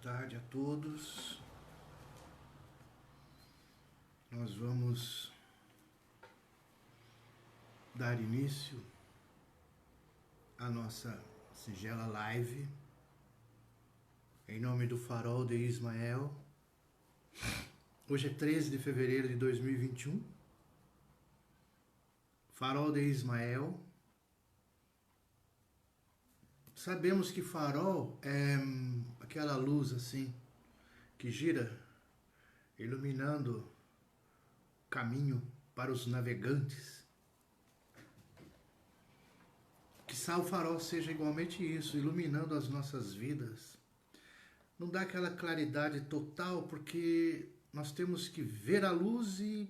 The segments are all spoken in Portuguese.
tarde a todos. Nós vamos dar início à nossa singela live em nome do Farol de Ismael. Hoje é 13 de fevereiro de 2021. Farol de Ismael. Sabemos que farol é aquela luz assim que gira, iluminando o caminho para os navegantes. Quizá o farol seja igualmente isso, iluminando as nossas vidas. Não dá aquela claridade total, porque nós temos que ver a luz e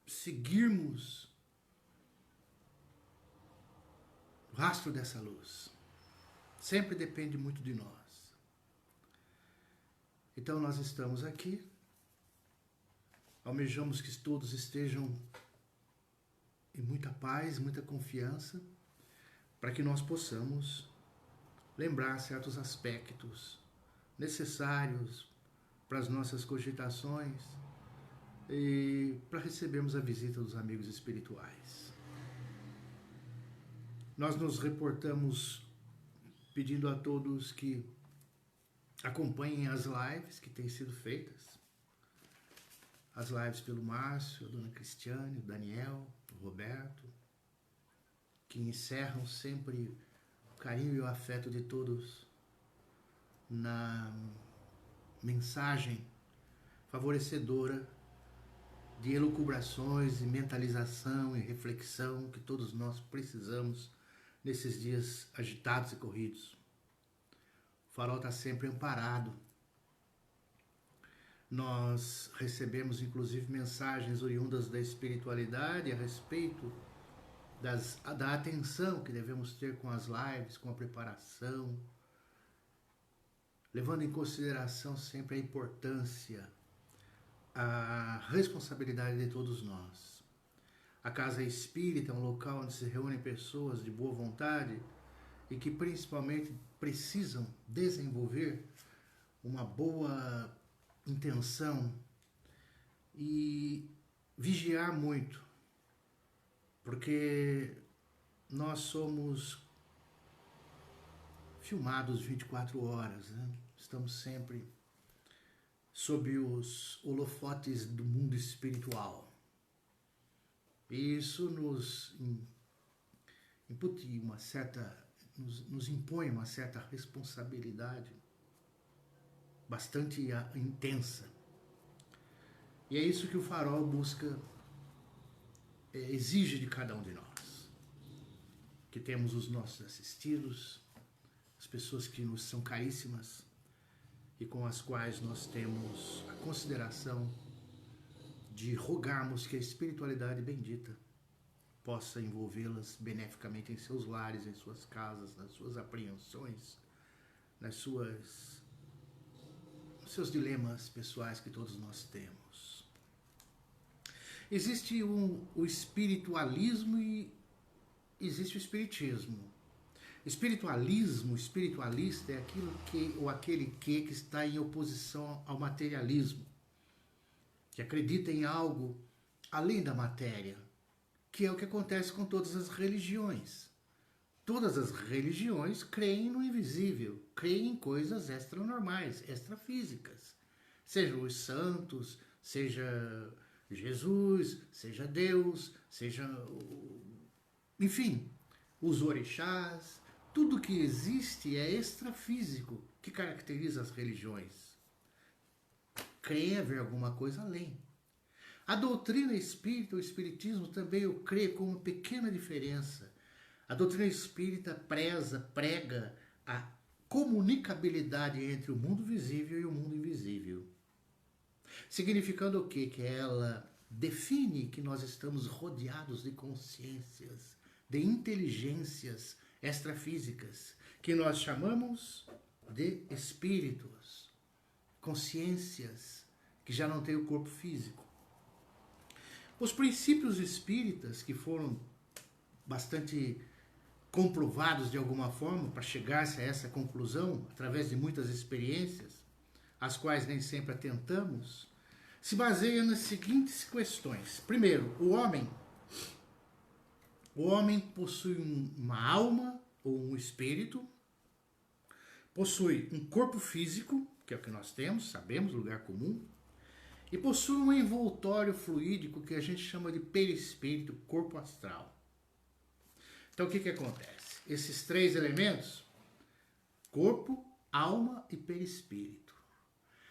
seguirmos o rastro dessa luz. Sempre depende muito de nós. Então nós estamos aqui, almejamos que todos estejam em muita paz, muita confiança, para que nós possamos lembrar certos aspectos necessários para as nossas cogitações e para recebermos a visita dos amigos espirituais. Nós nos reportamos pedindo a todos que acompanhem as lives que têm sido feitas. As lives pelo Márcio, a Dona Cristiane, o Daniel, o Roberto, que encerram sempre o carinho e o afeto de todos na mensagem favorecedora de elucubrações e mentalização e reflexão que todos nós precisamos nesses dias agitados e corridos. O farol está sempre amparado. Nós recebemos inclusive mensagens oriundas da espiritualidade a respeito da atenção que devemos ter com as lives, com a preparação, levando em consideração sempre a importância, a responsabilidade de todos nós. A Casa Espírita é um local onde se reúnem pessoas de boa vontade e que principalmente precisam desenvolver uma boa intenção e vigiar muito, porque nós somos filmados 24 horas, né? Estamos sempre sob os holofotes do mundo espiritual. E isso nos impõe uma certa responsabilidade bastante intensa. E é isso que o farol busca, exige de cada um de nós. Que temos os nossos assistidos, as pessoas que nos são caríssimas e com as quais nós temos a consideração de rogarmos que a espiritualidade bendita possa envolvê-las beneficamente em seus lares, em suas casas, nas suas apreensões, nos seus dilemas pessoais que todos nós temos. Existe o espiritualismo e existe o espiritismo. Espiritualismo, espiritualista é aquilo que, ou aquele que está em oposição ao materialismo, que acredita em algo além da matéria, que é o que acontece com todas as religiões. Todas as religiões creem no invisível, creem em coisas extranormais, extrafísicas. Sejam os santos, seja Jesus, seja Deus, seja, enfim, os orixás. Tudo que existe é extrafísico, que caracteriza as religiões. Creem haver alguma coisa além. A doutrina espírita, o espiritismo, também eu creio com uma pequena diferença. A doutrina espírita prega a comunicabilidade entre o mundo visível e o mundo invisível. Significando o quê? Que ela define que nós estamos rodeados de consciências, de inteligências extrafísicas, que nós chamamos de espíritos, consciências que já não têm o corpo físico. Os princípios espíritas, que foram bastante comprovados de alguma forma para chegar-se a essa conclusão, através de muitas experiências, às quais nem sempre atentamos, se baseia nas seguintes questões. Primeiro, o homem possui uma alma ou um espírito, possui um corpo físico, que é o que nós temos, sabemos, lugar comum, e possui um envoltório fluídico que a gente chama de perispírito, corpo astral. Então o que acontece? Esses três elementos, corpo, alma e perispírito.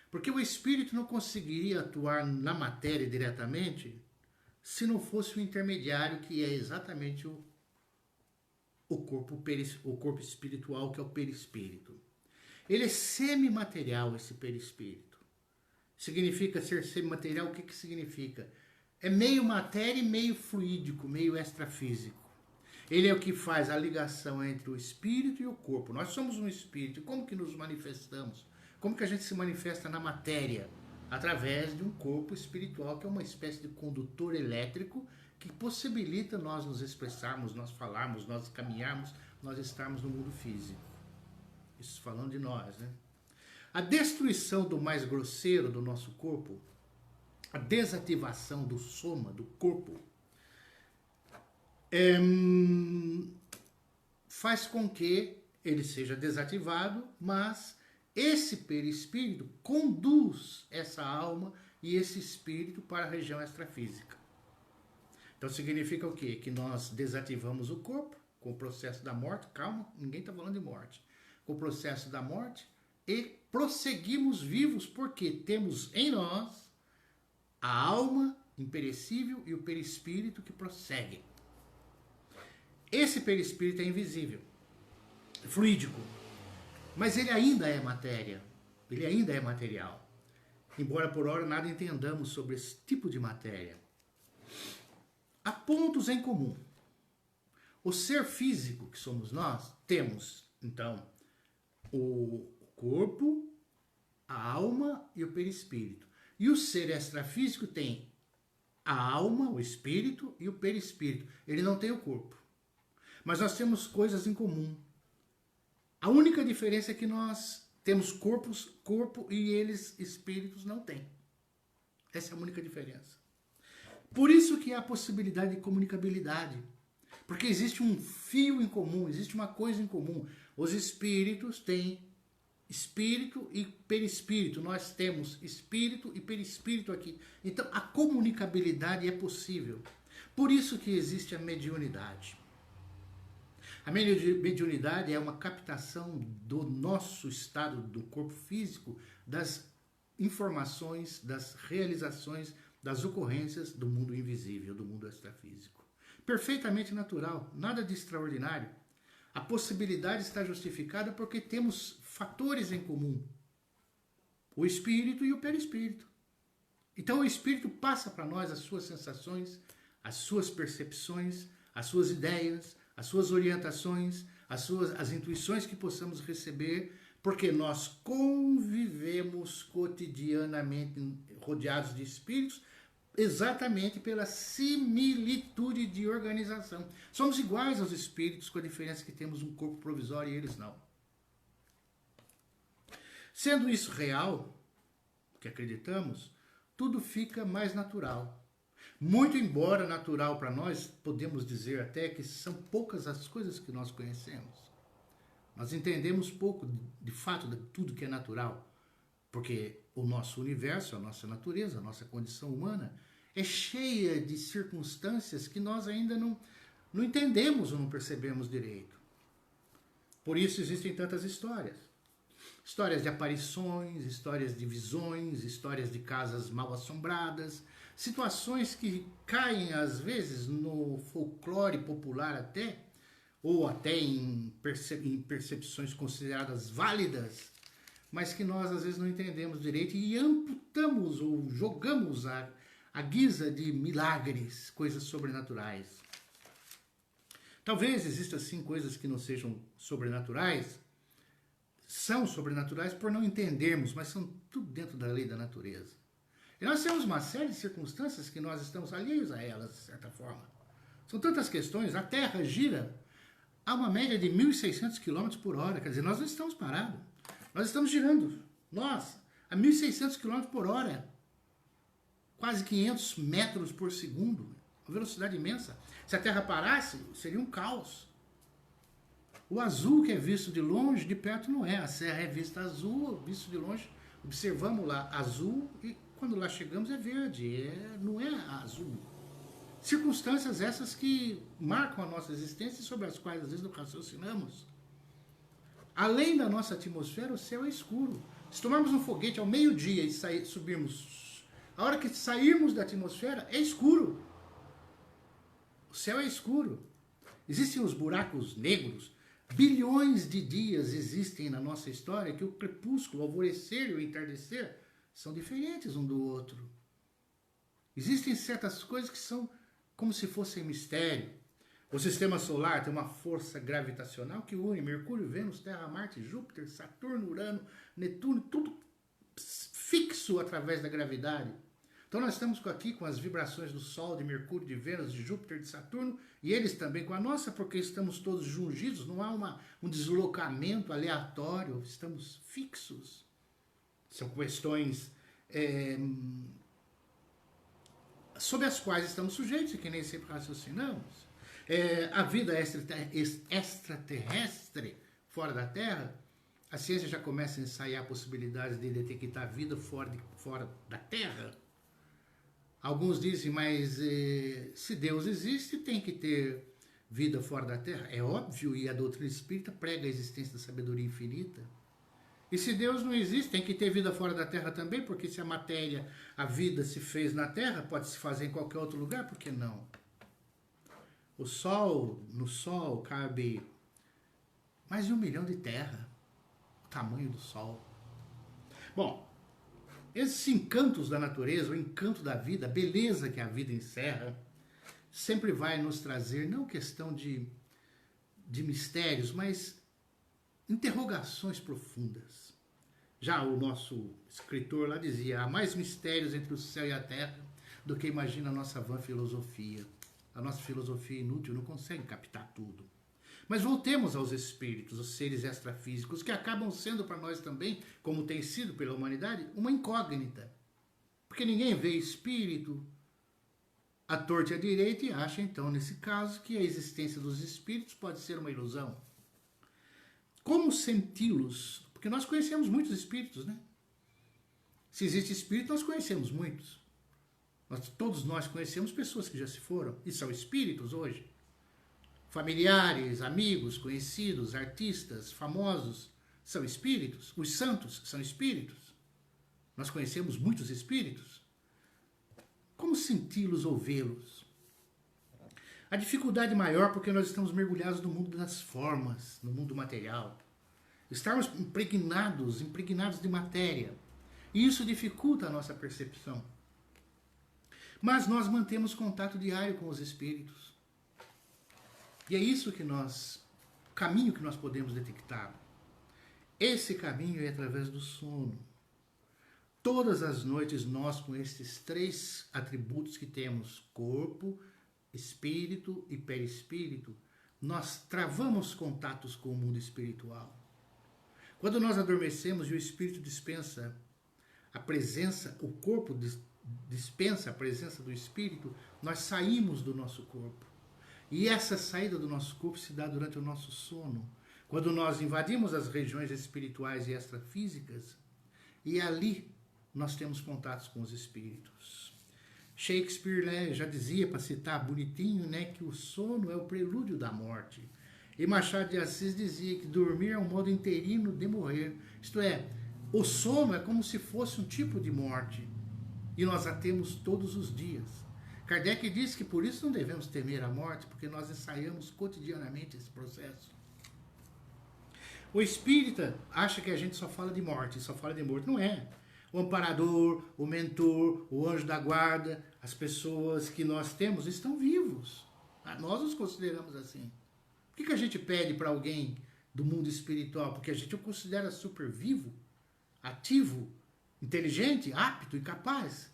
Porque o espírito não conseguiria atuar na matéria diretamente se não fosse o intermediário, que é exatamente o corpo espiritual, que é o perispírito. Ele é semimaterial, esse perispírito. Significa ser semimaterial, o que significa? É meio matéria e meio fluídico, meio extrafísico. Ele é o que faz a ligação entre o espírito e o corpo. Nós somos um espírito. Como que nos manifestamos? Como que a gente se manifesta na matéria? Através de um corpo espiritual, que é uma espécie de condutor elétrico que possibilita nós nos expressarmos, nós falarmos, nós caminharmos, nós estarmos no mundo físico. Isso falando de nós, né? A destruição do mais grosseiro do nosso corpo, a desativação do soma, do corpo, faz com que ele seja desativado, mas esse perispírito conduz essa alma e esse espírito para a região extrafísica. Então significa o quê? Que nós desativamos o corpo com o processo da morte. Calma, ninguém está falando de morte. Com o processo da morte e prosseguimos vivos porque temos em nós a alma imperecível e o perispírito que prossegue. Esse perispírito é invisível, é fluídico, mas ele ainda é matéria, ele ainda é material. Embora por hora nada entendamos sobre esse tipo de matéria. Há pontos em comum. O ser físico que somos nós, temos, então, o corpo, a alma e o perispírito. E o ser extrafísico tem a alma, o espírito e o perispírito. Ele não tem o corpo. Mas nós temos coisas em comum. A única diferença é que nós temos corpo e eles, espíritos, não têm. Essa é a única diferença. Por isso que há a possibilidade de comunicabilidade. Porque existe um fio em comum, existe uma coisa em comum. Os espíritos têm espírito e perispírito. Nós temos espírito e perispírito aqui. Então a comunicabilidade é possível. Por isso que existe a mediunidade. A mediunidade é uma captação do nosso estado do corpo físico, das informações, das realizações, das ocorrências do mundo invisível, do mundo extrafísico. Perfeitamente natural, nada de extraordinário. A possibilidade está justificada porque temos fatores em comum. O espírito e o perispírito. Então o espírito passa para nós as suas sensações, as suas percepções, as suas ideias, as suas orientações, as intuições que possamos receber, porque nós convivemos cotidianamente rodeados de espíritos, exatamente pela similitude de organização. Somos iguais aos espíritos, com a diferença que temos um corpo provisório e eles não. Sendo isso real, que acreditamos, tudo fica mais natural. Muito embora natural para nós, podemos dizer até que são poucas as coisas que nós conhecemos. Nós entendemos pouco, de fato, de tudo que é natural. Porque o nosso universo, a nossa natureza, a nossa condição humana é cheia de circunstâncias que nós ainda não entendemos ou não percebemos direito. Por isso existem tantas histórias. Histórias de aparições, histórias de visões, histórias de casas mal assombradas, situações que caem às vezes no folclore popular até, ou até em percepções consideradas válidas, mas que nós às vezes não entendemos direito e amputamos ou jogamos a guisa de milagres, coisas sobrenaturais. Talvez existam sim coisas que não sejam sobrenaturais, são sobrenaturais por não entendermos, mas são tudo dentro da lei da natureza. E nós temos uma série de circunstâncias que nós estamos alheios a elas, de certa forma. São tantas questões, a Terra gira a uma média de 1.600 km por hora, quer dizer, nós não estamos parados. Nós estamos girando. Nós, a 1.600 km por hora, quase 500 metros por segundo, uma velocidade imensa. Se a Terra parasse, seria um caos. O azul que é visto de longe, de perto não é. A Serra é vista azul, visto de longe, observamos lá azul e quando lá chegamos é verde, não é azul. Circunstâncias essas que marcam a nossa existência e sobre as quais às vezes não raciocinamos. Além da nossa atmosfera, o céu é escuro. Se tomarmos um foguete ao meio-dia e subirmos, a hora que sairmos da atmosfera, é escuro. O céu é escuro. Existem os buracos negros. Bilhões de dias existem na nossa história que o crepúsculo, o alvorecer e o entardecer são diferentes um do outro. Existem certas coisas que são como se fossem mistério. O sistema solar tem uma força gravitacional que une Mercúrio, Vênus, Terra, Marte, Júpiter, Saturno, Urano, Netuno, tudo fixo através da gravidade. Então nós estamos aqui com as vibrações do Sol, de Mercúrio, de Vênus, de Júpiter, de Saturno, e eles também com a nossa, porque estamos todos jungidos, não há um deslocamento aleatório, estamos fixos. São questões sobre as quais estamos sujeitos e que nem sempre raciocinamos. A vida extraterrestre fora da Terra, a ciência já começa a ensaiar possibilidades de detectar vida fora da Terra. Alguns dizem, mas se Deus existe, tem que ter vida fora da Terra. É óbvio, e a doutrina espírita prega a existência da sabedoria infinita. E se Deus não existe, tem que ter vida fora da Terra também, porque se a matéria, a vida se fez na Terra, pode se fazer em qualquer outro lugar, por que não? No Sol cabe mais de 1 milhão de terra, o tamanho do Sol. Bom, esses encantos da natureza, o encanto da vida, a beleza que a vida encerra, sempre vai nos trazer, não questão de mistérios, mas interrogações profundas. Já o nosso escritor lá dizia, há mais mistérios entre o céu e a terra do que imagina a nossa vã filosofia. A nossa filosofia inútil não consegue captar tudo. Mas voltemos aos espíritos, os seres extrafísicos, que acabam sendo para nós também, como tem sido pela humanidade, uma incógnita. Porque ninguém vê espírito à torta e à direita e acha, então, nesse caso, que a existência dos espíritos pode ser uma ilusão. Como senti-los? Porque nós conhecemos muitos espíritos, né? Se existe espírito, nós conhecemos muitos. Todos nós conhecemos pessoas que já se foram e são espíritos hoje. Familiares, amigos, conhecidos, artistas, famosos, são espíritos. Os santos são espíritos. Nós conhecemos muitos espíritos. Como senti-los ou vê-los? A dificuldade maior porque nós estamos mergulhados no mundo das formas, no mundo material. Estamos impregnados de matéria. E isso dificulta a nossa percepção. Mas nós mantemos contato diário com os espíritos. E é isso que o caminho que nós podemos detectar. Esse caminho é através do sono. Todas as noites nós, com esses 3 atributos que temos, corpo, espírito e perispírito, nós travamos contatos com o mundo espiritual. Quando nós adormecemos e o espírito dispensa a presença, o corpo dispensa a presença do espírito, nós saímos do nosso corpo. E essa saída do nosso corpo se dá durante o nosso sono, quando nós invadimos as regiões espirituais e extrafísicas, e ali nós temos contatos com os espíritos. Shakespeare já dizia, para citar bonitinho, né, que o sono é o prelúdio da morte. E Machado de Assis dizia que dormir é um modo interino de morrer. Isto é, o sono é como se fosse um tipo de morte. E nós a temos todos os dias. Kardec diz que por isso não devemos temer a morte, porque nós ensaiamos cotidianamente esse processo. O espírita acha que a gente só fala de morte, só fala de morte. Não é. O amparador, o mentor, o anjo da guarda, as pessoas que nós temos estão vivos. Nós os consideramos assim. Por que a gente pede para alguém do mundo espiritual? Porque a gente o considera super vivo, ativo, inteligente, apto e capaz.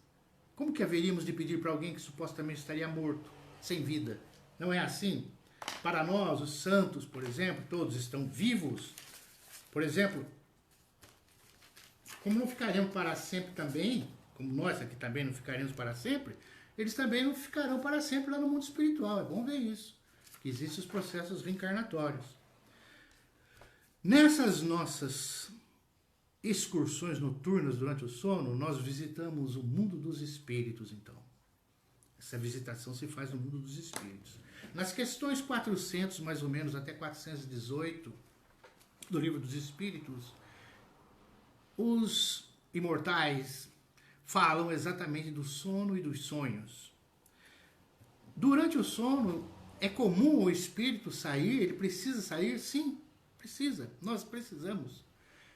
Como que haveríamos de pedir para alguém que supostamente estaria morto, sem vida? Não é assim? Para nós, os santos, por exemplo, todos estão vivos. Por exemplo, como não ficaremos para sempre também, como nós aqui também não ficaremos para sempre, eles também não ficarão para sempre lá no mundo espiritual. É bom ver isso, que existem os processos reencarnatórios. Nessas nossas excursões noturnas durante o sono, nós visitamos o mundo dos espíritos, então. Essa visitação se faz no mundo dos espíritos. Nas questões 400, mais ou menos, até 418 do Livro dos Espíritos, os imortais falam exatamente do sono e dos sonhos. Durante o sono, é comum o espírito sair, ele precisa sair? Sim, precisa, nós precisamos.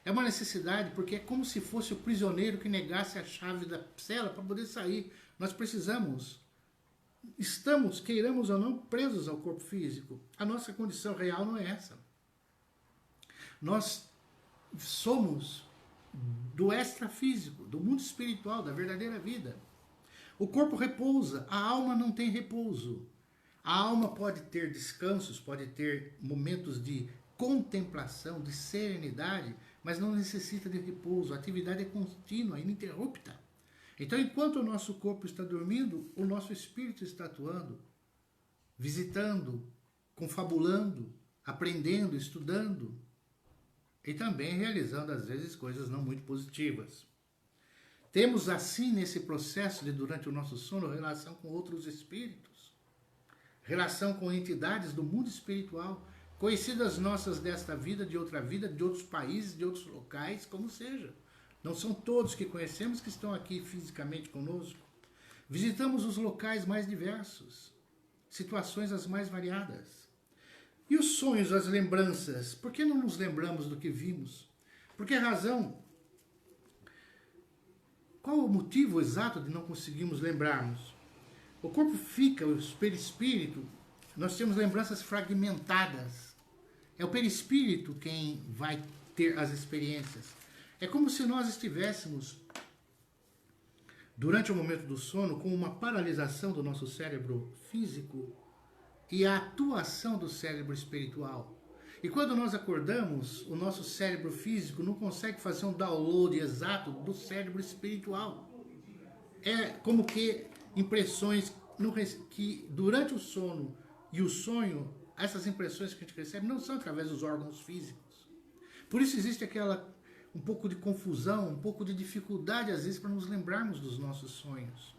É uma necessidade, porque é como se fosse o prisioneiro que negasse a chave da cela para poder sair. Nós precisamos. Estamos, queiramos ou não, presos ao corpo físico. A nossa condição real não é essa. Nós somos do extrafísico, do mundo espiritual, da verdadeira vida. O corpo repousa, a alma não tem repouso. A alma pode ter descansos, pode ter momentos de contemplação, de serenidade, mas não necessita de repouso. A atividade é contínua, ininterrupta. Então, enquanto o nosso corpo está dormindo, o nosso espírito está atuando, visitando, confabulando, aprendendo, estudando e também realizando, às vezes, coisas não muito positivas. Temos, assim, nesse processo de, durante o nosso sono, relação com outros espíritos, relação com entidades do mundo espiritual, conhecidas nossas desta vida, de outros países, de outros locais, como seja. Não são todos que conhecemos que estão aqui fisicamente conosco. Visitamos os locais mais diversos, situações as mais variadas. E os sonhos, as lembranças? Por que não nos lembramos do que vimos? Por que razão? Qual o motivo exato de não conseguirmos lembrarmos? O corpo fica, o perispírito, nós temos lembranças fragmentadas. É o perispírito quem vai ter as experiências. É como se nós estivéssemos, durante o momento do sono, com uma paralisação do nosso cérebro físico e a atuação do cérebro espiritual. E quando nós acordamos, o nosso cérebro físico não consegue fazer um download exato do cérebro espiritual. É como que impressões que durante o sono e o sonho, essas impressões que a gente recebe não são através dos órgãos físicos. Por isso existe um pouco de confusão, um pouco de dificuldade às vezes para nos lembrarmos dos nossos sonhos.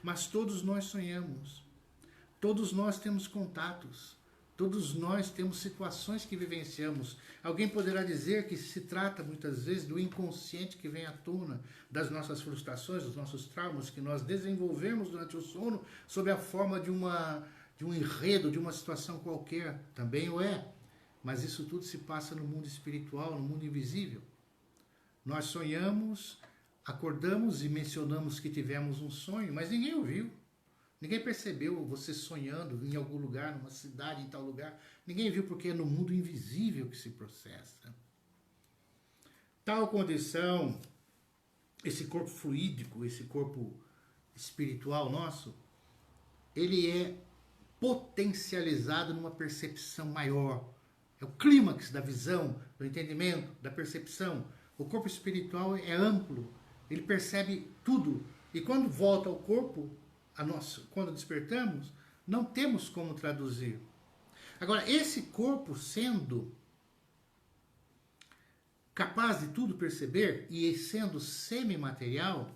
Mas todos nós sonhamos, todos nós temos contatos, todos nós temos situações que vivenciamos. Alguém poderá dizer que se trata muitas vezes do inconsciente que vem à tona, das nossas frustrações, dos nossos traumas que nós desenvolvemos durante o sono sob a forma de um enredo, de uma situação qualquer. Também o é, mas isso tudo se passa no mundo espiritual, no mundo invisível. Nós sonhamos, acordamos e mencionamos que tivemos um sonho, mas ninguém ouviu. Ninguém percebeu você sonhando em algum lugar, numa cidade, em tal lugar. Ninguém viu porque é no mundo invisível que se processa. Tal condição, esse corpo fluídico, esse corpo espiritual nosso, ele é potencializado numa percepção maior. É o clímax da visão, do entendimento, da percepção. O corpo espiritual é amplo, ele percebe tudo. E quando volta ao corpo, quando despertamos, não temos como traduzir. Agora, esse corpo sendo capaz de tudo perceber e sendo semimaterial,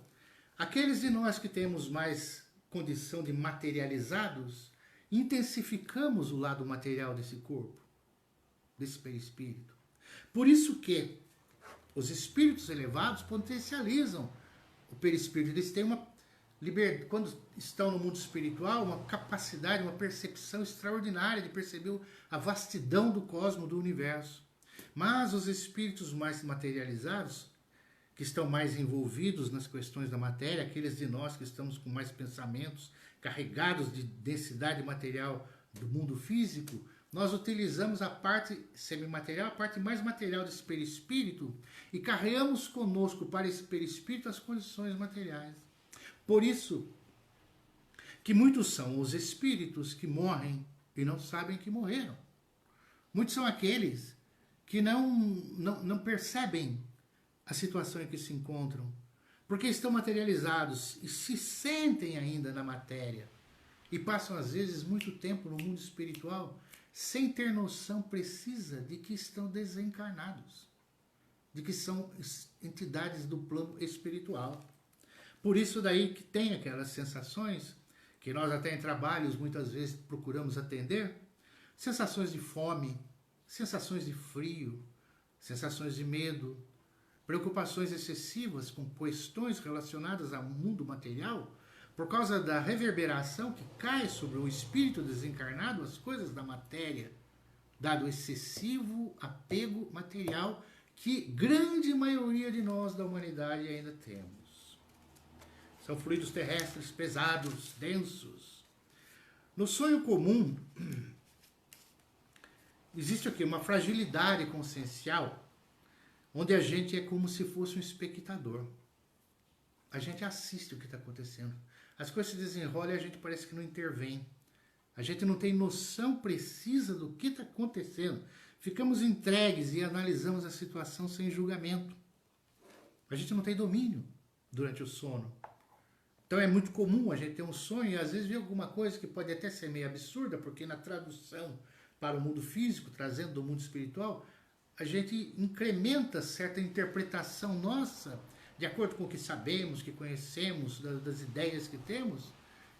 aqueles de nós que temos mais condição de materializados, intensificamos o lado material desse corpo, desse perispírito. Por isso que os espíritos elevados potencializam o perispírito. Eles têm quando estão no mundo espiritual, uma capacidade, uma percepção extraordinária de perceber a vastidão do cosmos, do universo. Mas os espíritos mais materializados, que estão mais envolvidos nas questões da matéria, aqueles de nós que estamos com mais pensamentos carregados de densidade material do mundo físico, nós utilizamos a parte semimaterial, a parte mais material desse perispírito e carregamos conosco para esse perispírito as condições materiais. Por isso que muitos são os espíritos que morrem e não sabem que morreram. Muitos são aqueles que não percebem a situação em que se encontram, porque estão materializados e se sentem ainda na matéria e passam às vezes muito tempo no mundo espiritual sem ter noção precisa de que estão desencarnados, de que são entidades do plano espiritual. Por isso daí que tem aquelas sensações que nós até em trabalhos muitas vezes procuramos atender, sensações de fome, sensações de frio, sensações de medo, preocupações excessivas com questões relacionadas ao mundo material, por causa da reverberação que cai sobre o espírito desencarnado, as coisas da matéria, dado o excessivo apego material que grande maioria de nós da humanidade ainda temos. São fluidos terrestres pesados, densos. No sonho comum, existe aqui uma fragilidade consciencial, onde a gente é como se fosse um espectador. A gente assiste o que está acontecendo. As coisas se desenrolam e a gente parece que não intervém. A gente não tem noção precisa do que está acontecendo. Ficamos entregues e analisamos a situação sem julgamento. A gente não tem domínio durante o sono. Então é muito comum a gente ter um sonho e às vezes ver alguma coisa que pode até ser meio absurda, porque na tradução para o mundo físico, trazendo do mundo espiritual, a gente incrementa certa interpretação nossa, de acordo com o que sabemos, que conhecemos, das ideias que temos,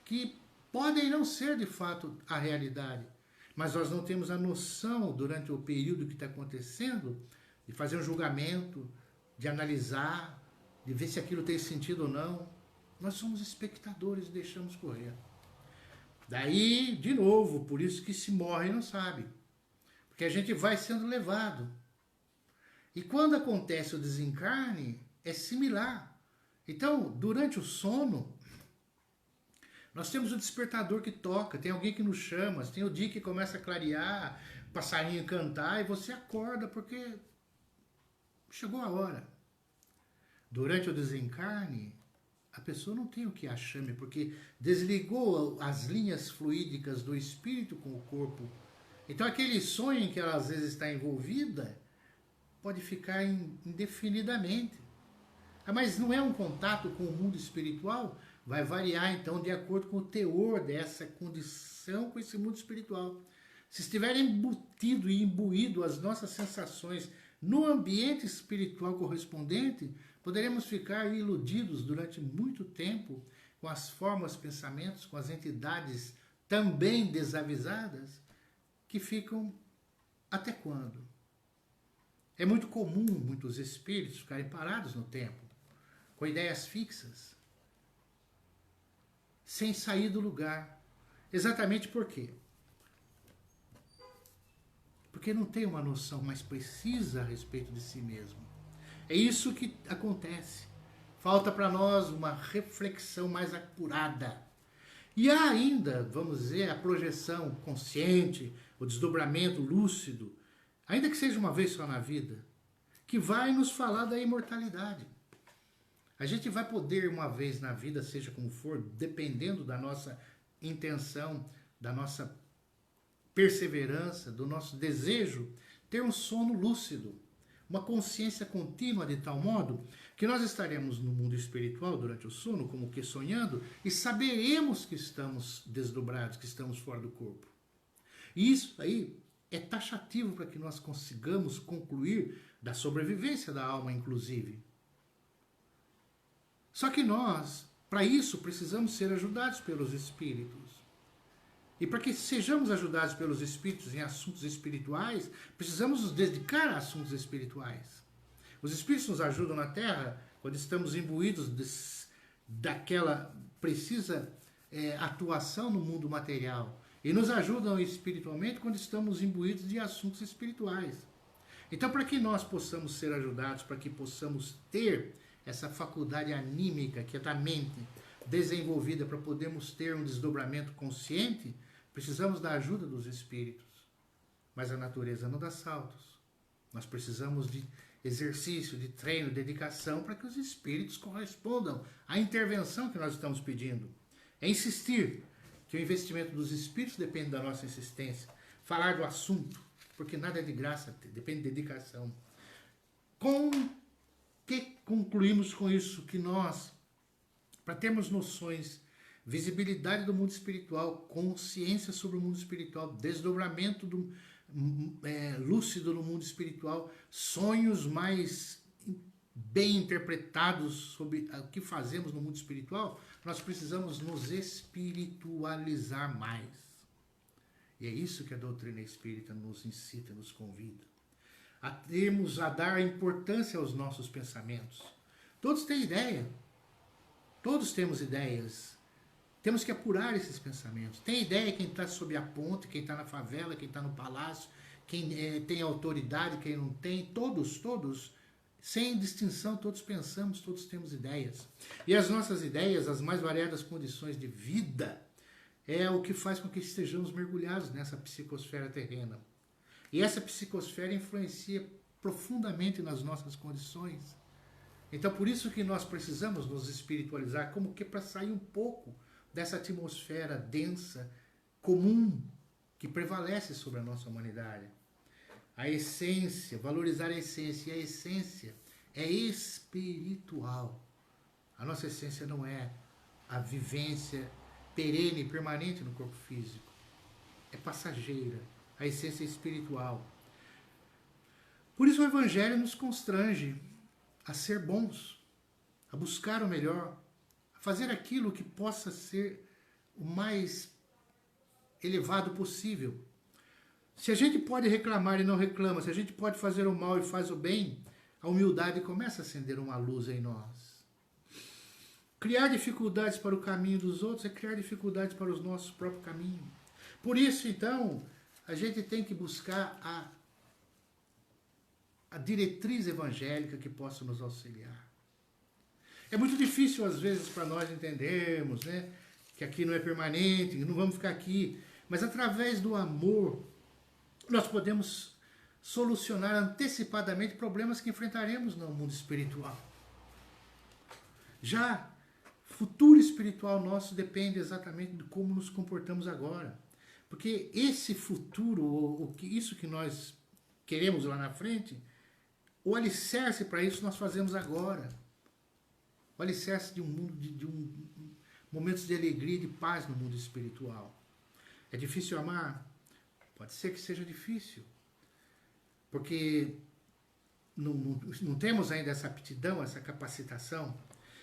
que podem não ser de fato a realidade. Mas nós não temos a noção, durante o período que está acontecendo, de fazer um julgamento, de analisar, de ver se aquilo tem sentido ou não. Nós somos espectadores e deixamos correr. Daí, de novo, por isso que se morre e não sabe. Porque a gente vai sendo levado. E quando acontece o desencarne, é similar. Então, durante o sono, nós temos o despertador que toca, tem alguém que nos chama, tem o dia que começa a clarear, o passarinho cantar, e você acorda porque chegou a hora. Durante o desencarne, a pessoa não tem o que a chame, porque desligou as linhas fluídicas do espírito com o corpo. Então aquele sonho em que ela às vezes está envolvida, pode ficar indefinidamente. Mas não é um contato com o mundo espiritual? Vai variar então de acordo com o teor dessa condição com esse mundo espiritual. Se estiver embutido e imbuído as nossas sensações no ambiente espiritual correspondente, poderemos ficar iludidos durante muito tempo com as formas, pensamentos, com as entidades também desavisadas, que ficam até quando? É muito comum muitos espíritos ficarem parados no tempo, com ideias fixas, sem sair do lugar. Exatamente por quê? Porque não tem uma noção mais precisa a respeito de si mesmo. É isso que acontece. Falta para nós uma reflexão mais apurada. E há ainda, vamos dizer, a projeção consciente, o desdobramento lúcido, ainda que seja uma vez só na vida, que vai nos falar da imortalidade. A gente vai poder, uma vez na vida, seja como for, dependendo da nossa intenção, da nossa perseverança, do nosso desejo, ter um sono lúcido, uma consciência contínua de tal modo que nós estaremos no mundo espiritual durante o sono, como que sonhando, e saberemos que estamos desdobrados, que estamos fora do corpo. E isso aí é taxativo para que nós consigamos concluir da sobrevivência da alma, inclusive. Só que nós, para isso, precisamos ser ajudados pelos espíritos. E para que sejamos ajudados pelos espíritos em assuntos espirituais, precisamos nos dedicar a assuntos espirituais. Os espíritos nos ajudam na Terra quando estamos imbuídos daquela precisa atuação no mundo material. E nos ajudam espiritualmente quando estamos imbuídos de assuntos espirituais. Então, para que nós possamos ser ajudados, para que possamos ter essa faculdade anímica, que é da mente, desenvolvida para podermos ter um desdobramento consciente, precisamos da ajuda dos espíritos. Mas a natureza não dá saltos. Nós precisamos de exercício, de treino, dedicação, para que os espíritos correspondam à intervenção que nós estamos pedindo. É insistir que o investimento dos espíritos depende da nossa insistência. Falar do assunto, porque nada é de graça, depende de dedicação. Com que concluímos com isso? Que nós, para termos noções, visibilidade do mundo espiritual, consciência sobre o mundo espiritual, desdobramento lúcido no mundo espiritual, sonhos mais bem interpretados sobre o que fazemos no mundo espiritual, nós precisamos nos espiritualizar mais. E é isso que a doutrina espírita nos incita, nos convida. A dar importância aos nossos pensamentos. Todos têm ideia. Todos temos ideias. Temos que apurar esses pensamentos. Tem ideia quem está sob a ponte, quem está na favela, quem está no palácio, quem tem autoridade, quem não tem. Todos, sem distinção, todos pensamos, todos temos ideias. E as nossas ideias, as mais variadas condições de vida, é o que faz com que estejamos mergulhados nessa psicosfera terrena. E essa psicosfera influencia profundamente nas nossas condições. Então, por isso que nós precisamos nos espiritualizar, como que para sair um pouco dessa atmosfera densa, comum, que prevalece sobre a nossa humanidade. A essência, valorizar a essência. E a essência é espiritual. A nossa essência não é a vivência perene, permanente no corpo físico. É passageira. A essência é espiritual. Por isso o Evangelho nos constrange a ser bons, a buscar o melhor, a fazer aquilo que possa ser o mais elevado possível. Se a gente pode reclamar e não reclama, se a gente pode fazer o mal e faz o bem, a humildade começa a acender uma luz em nós. Criar dificuldades para o caminho dos outros é criar dificuldades para o nosso próprio caminho. Por isso, então, a gente tem que buscar a diretriz evangélica que possa nos auxiliar. É muito difícil, às vezes, para nós entendermos, né, que aqui não é permanente, que não vamos ficar aqui. Mas, através do amor, nós podemos solucionar antecipadamente problemas que enfrentaremos no mundo espiritual. Já o futuro espiritual nosso depende exatamente de como nos comportamos agora. Porque esse futuro, isso que nós queremos lá na frente, o alicerce para isso nós fazemos agora. O alicerce de um mundo, momentos de alegria e de paz no mundo espiritual. É difícil amar? Pode ser que seja difícil. Porque não temos ainda essa aptidão, essa capacitação.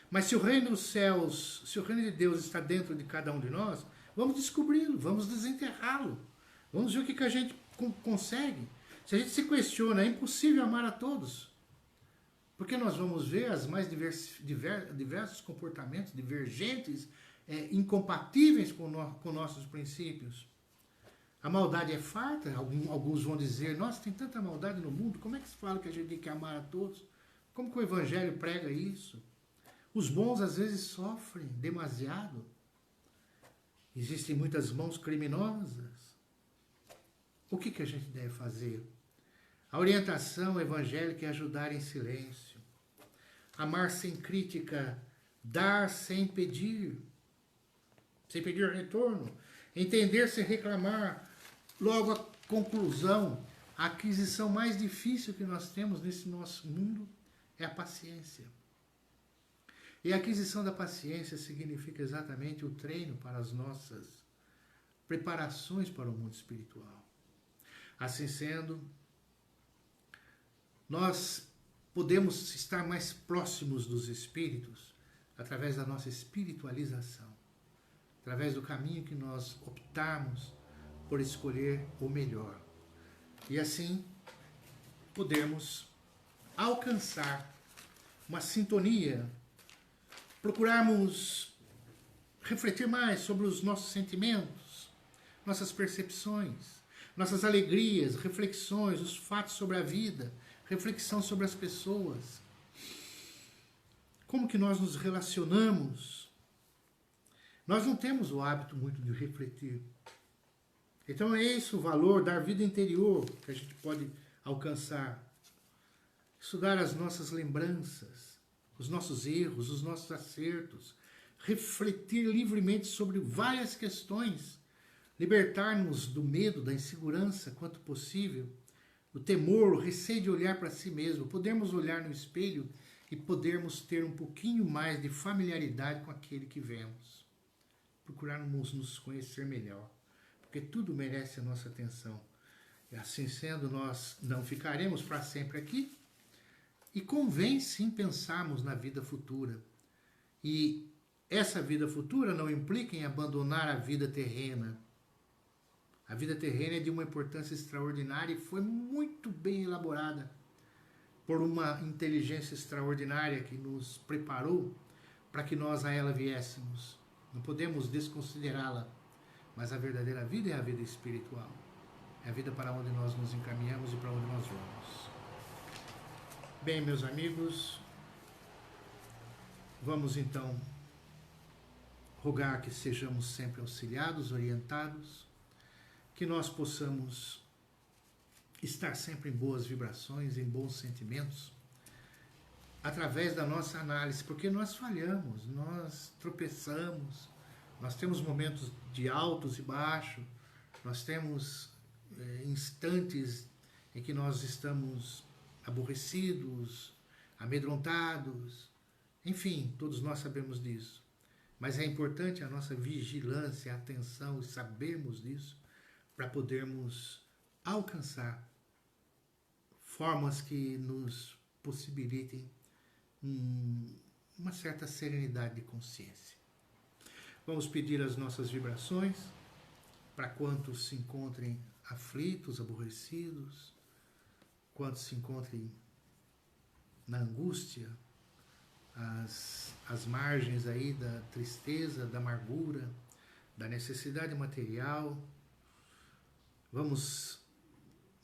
Mas se o reino dos céus, se o reino de Deus está dentro de cada um de nós, vamos descobri-lo, vamos desenterrá-lo. Vamos ver o que a gente consegue. Se a gente se questiona, é impossível amar a todos. Porque nós vamos ver as mais diversos comportamentos divergentes, incompatíveis com nossos princípios. A maldade é farta, alguns vão dizer, nossa, tem tanta maldade no mundo, como é que se fala que a gente tem que amar a todos? Como que o Evangelho prega isso? Os bons às vezes sofrem demasiado. Existem muitas mãos criminosas. O que a gente deve fazer? A orientação evangélica é ajudar em silêncio. Amar sem crítica, dar sem pedir retorno. Entender sem reclamar. Logo, a conclusão, a aquisição mais difícil que nós temos nesse nosso mundo é a paciência. E a aquisição da paciência significa exatamente o treino para as nossas preparações para o mundo espiritual. Assim sendo, nós podemos estar mais próximos dos espíritos através da nossa espiritualização, através do caminho que nós optarmos por escolher o melhor. E assim, podemos alcançar uma sintonia, procurarmos refletir mais sobre os nossos sentimentos, nossas percepções, nossas alegrias, reflexões, os fatos sobre a vida, reflexão sobre as pessoas. Como que nós nos relacionamos? Nós não temos o hábito muito de refletir. Então é esse o valor da vida interior que a gente pode alcançar. Estudar as nossas lembranças, os nossos erros, os nossos acertos. Refletir livremente sobre várias questões. Libertar-nos do medo, da insegurança, quanto possível. O temor, o receio de olhar para si mesmo. Podermos olhar no espelho e podermos ter um pouquinho mais de familiaridade com aquele que vemos. Procurarmos nos conhecer melhor, porque tudo merece a nossa atenção. E assim sendo, nós não ficaremos para sempre aqui, e convém sim pensarmos na vida futura. E essa vida futura não implica em abandonar a vida terrena. A vida terrena é de uma importância extraordinária e foi muito bem elaborada por uma inteligência extraordinária que nos preparou para que nós a ela viéssemos. Não podemos desconsiderá-la, mas a verdadeira vida é a vida espiritual. É a vida para onde nós nos encaminhamos e para onde nós vamos. Bem, meus amigos, vamos então rogar que sejamos sempre auxiliados, orientados, que nós possamos estar sempre em boas vibrações, em bons sentimentos, através da nossa análise, porque nós falhamos, nós tropeçamos, nós temos momentos de altos e baixos, nós temos instantes em que nós estamos aborrecidos, amedrontados, enfim, todos nós sabemos disso. Mas é importante a nossa vigilância, a atenção e sabermos disso para podermos alcançar formas que nos possibilitem uma certa serenidade de consciência. Vamos pedir as nossas vibrações para quantos se encontrem aflitos, aborrecidos, quantos se encontrem na angústia, as margens aí da tristeza, da amargura, da necessidade material. Vamos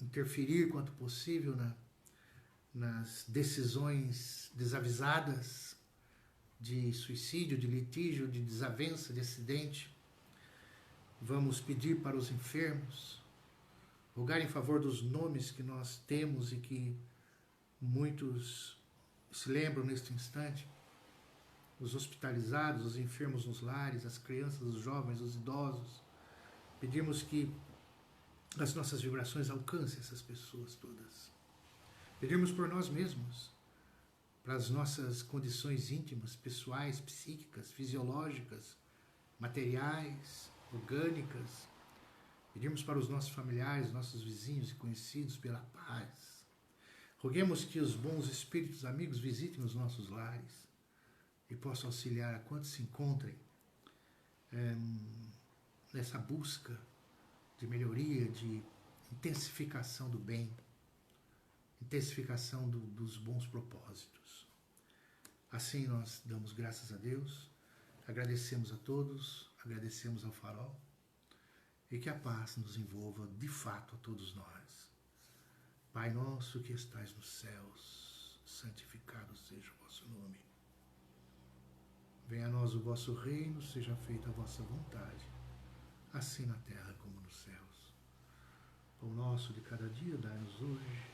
interferir quanto possível nas decisões desavisadas de suicídio, de litígio, de desavença, de acidente. Vamos pedir para os enfermos, rogar em favor dos nomes que nós temos e que muitos se lembram neste instante, os hospitalizados, os enfermos nos lares, as crianças, os jovens, os idosos. Pedimos que as nossas vibrações alcancem essas pessoas todas. Pedimos por nós mesmos, para as nossas condições íntimas, pessoais, psíquicas, fisiológicas, materiais, orgânicas. Pedimos para os nossos familiares, nossos vizinhos e conhecidos pela paz. Roguemos que os bons espíritos amigos visitem os nossos lares e possam auxiliar a quantos se encontrem nessa busca de melhoria, de intensificação do bem, intensificação dos bons propósitos. Assim nós damos graças a Deus, agradecemos a todos, agradecemos ao Farol, e que a paz nos envolva de fato a todos nós. Pai nosso que estais nos céus, santificado seja o vosso nome. Venha a nós o vosso reino, seja feita a vossa vontade, assim na terra como nos céus. Pão nosso de cada dia dai-nos hoje.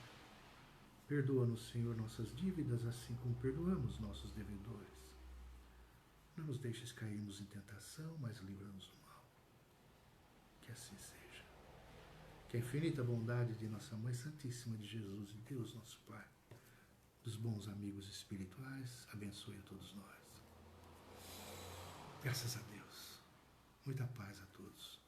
Perdoa-nos, Senhor, nossas dívidas, assim como perdoamos nossos devedores. Não nos deixes cairmos em tentação, mas livra-nos do mal. Que assim seja. Que a infinita bondade de nossa Mãe Santíssima de Jesus e Deus, nosso Pai, dos bons amigos espirituais, abençoe a todos nós. Graças a Deus. Muita paz a todos.